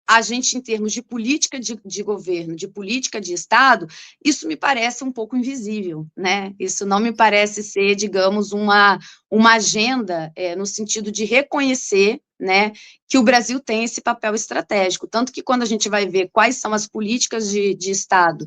a gente, em termos de política de governo, de política de Estado, isso me parece um pouco invisível, né? Isso não me parece ser, digamos, uma agenda no sentido de reconhecer, né, que o Brasil tem esse papel estratégico, tanto que quando a gente vai ver quais são as políticas de Estado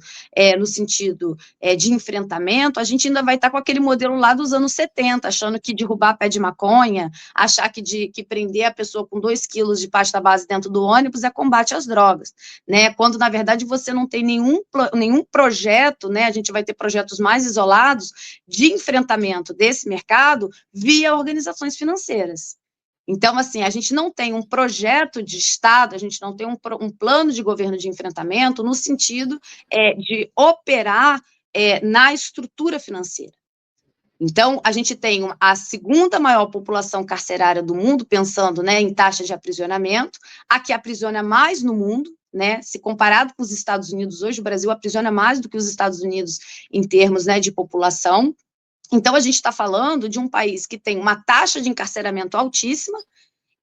no sentido de enfrentamento, a gente ainda vai estar com aquele modelo lá dos anos 70, achando que derrubar pé de maconha, achar que prender a pessoa com 2 quilos de pasta base dentro do ônibus é combate às drogas, né, quando na verdade você não tem nenhum projeto, né, a gente vai ter projetos mais isolados de enfrentamento desse mercado via organizações financeiras. Então, assim, a gente não tem um projeto de Estado, a gente não tem um plano de governo de enfrentamento no sentido de operar na estrutura financeira. Então, a gente tem a segunda maior população carcerária do mundo, pensando, né, em taxa de aprisionamento, a que aprisiona mais no mundo, né, se comparado com os Estados Unidos, hoje o Brasil aprisiona mais do que os Estados Unidos em termos, né, de população. Então, a gente está falando de um país que tem uma taxa de encarceramento altíssima,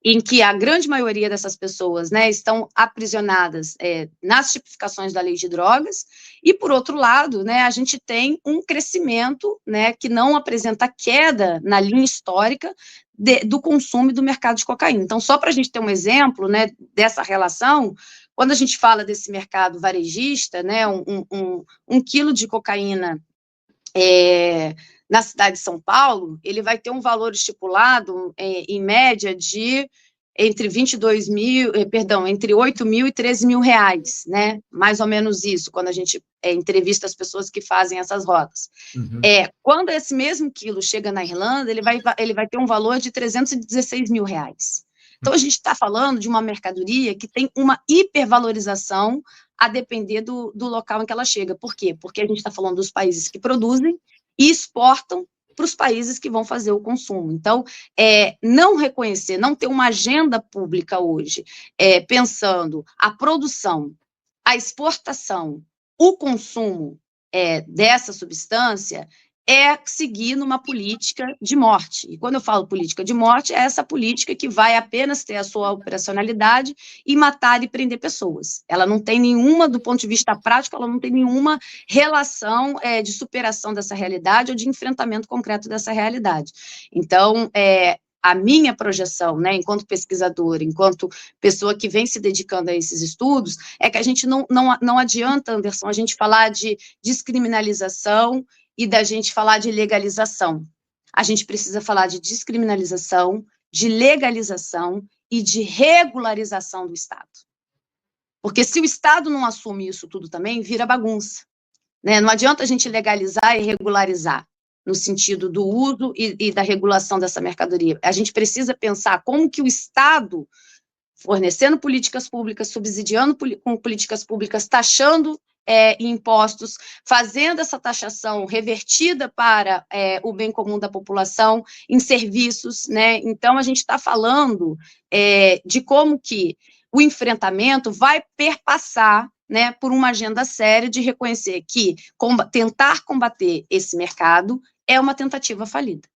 em que a grande maioria dessas pessoas, né, estão aprisionadas nas tipificações da lei de drogas, e, por outro lado, né, a gente tem um crescimento, né, que não apresenta queda na linha histórica do consumo e do mercado de cocaína. Então, só para a gente ter um exemplo, né, dessa relação, quando a gente fala desse mercado varejista, né, um quilo de cocaína na cidade de São Paulo, ele vai ter um valor estipulado, em média, de entre 22 mil, entre 8 mil e 13 mil reais, né? Mais ou menos isso, quando a gente entrevista as pessoas que fazem essas rotas. Uhum. Quando esse mesmo quilo chega na Irlanda, ele vai ter um valor de 316 mil reais. Então, a gente está falando de uma mercadoria que tem uma hipervalorização a depender do local em que ela chega. Por quê? Porque a gente está falando dos países que produzem e exportam para os países que vão fazer o consumo. Então, não reconhecer, não ter uma agenda pública hoje, pensando a produção, a exportação, o consumo dessa substância, é seguir numa política de morte. E quando eu falo política de morte, é essa política que vai apenas ter a sua operacionalidade e matar e prender pessoas. Ela não tem nenhuma, do ponto de vista prático, ela não tem nenhuma relação de superação dessa realidade ou de enfrentamento concreto dessa realidade. Então, a minha projeção, né, enquanto pesquisadora, enquanto pessoa que vem se dedicando a esses estudos, é que a gente não adianta, Anderson, a gente falar de descriminalização e da gente falar de legalização. A gente precisa falar de descriminalização, de legalização e de regularização do Estado. Porque se o Estado não assume isso tudo também, vira bagunça, né? Não adianta a gente legalizar e regularizar, no sentido do uso e da regulação dessa mercadoria. A gente precisa pensar como que o Estado, fornecendo políticas públicas, subsidiando com políticas públicas, taxando impostos, fazendo essa taxação revertida para o bem comum da população, em serviços, né? Então, a gente está falando de como que o enfrentamento vai perpassar, né, por uma agenda séria de reconhecer que tentar combater esse mercado é uma tentativa falida.